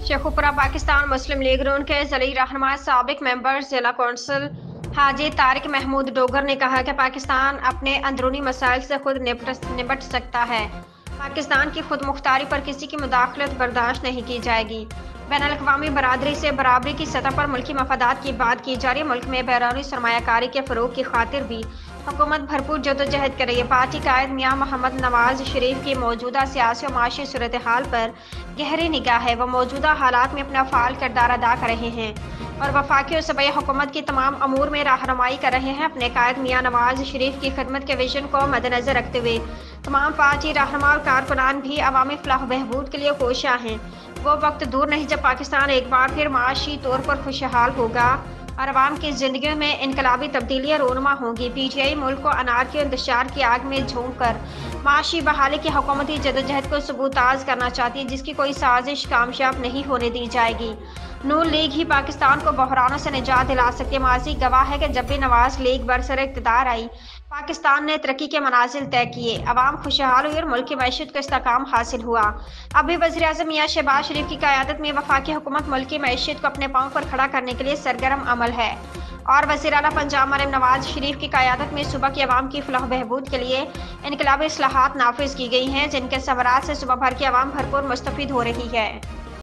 शेखुपुरा पाकिस्तान मुस्लिम league नून के ज़िली रहनुमा साबिक मेंबर जिला कौंसिल हाजी तारिक महमूद डोगर ने कहा कि पाकिस्तान अपने अंदरूनी मसाइल से खुद निपट सकता है। पाकिस्तान की खुद मुख्तारी पर किसी की मुदाखलत बर्दाश्त नहीं की जाएगी। बैनुल-अक़वामी बरादरी से बराबरी की सतह पर मुल्की मफादात की बात की जा रही है। मुल्क में बैरूनी सरमायाकारी के फ़रोग़ की खातिर भी हुकूमत भरपूर जदोजहद कर रही है। पार्टी कायद मियां मोहम्मद नवाज शरीफ की मौजूदा सियासी और माशी सूरत हाल पर गहरी निगाह है। वह मौजूदा हालात में अपना फ़ाल किरदार अदा कर रहे हैं और वफाकी और सूबाई हुकूमत की तमाम अमूर में रहनुमाई कर रहे हैं। अपने कायद मियां नवाज शरीफ की खिदमत के विजन को मद्देनजर रखते हुए तमाम पार्टी रहनुमा और कारकुनान भी अवामी फलाह बहबूद के लिए कोशियाँ हैं। वो वक्त दूर नहीं जब पाकिस्तान एक बार फिर माशी तौर पर खुशहाल होगा और अवाम की जिंदगी में इनकलाबी तब्दीलियाँ रूनुमा होंगी। PTI मुल्क को अनारकी और इंतशार की आग में झोंक कर माशी बहाली की हुकूमती जदोजहद को सबूताज करना चाहती है, जिसकी कोई साजिश कामयाब नहीं होने दी जाएगी। नून लीग ही पाकिस्तान को बहरानों से निजात दिला सकती है। माजी गवाह है कि जब भी नवाज लीग बरसर इक़्तिदार आई, पाकिस्तान ने तरक्की के मनाजिल तय किए, अवाम खुशहाल हुई और मुल्क की मईशत को इस्तेहकाम हासिल हुआ। अब भी वज़ीर-ए-आज़म मियां शहबाज शरीफ की क़यादत में वफाकी हुकूमत मुल्क की मईशत को अपने पाँव पर खड़ा करने के लिए सरगर्म अमल है और वज़ीर आला पंजाब मरीम नवाज शरीफ की क़यादत में सूबा की अवाम की फलाह बहबूद के लिए इनकलाबी इस्लाहात नाफिज की गई हैं, जिनके समरात से सूबा भर की अवाम भरपूर मुस्तफ़ीद हो रही है।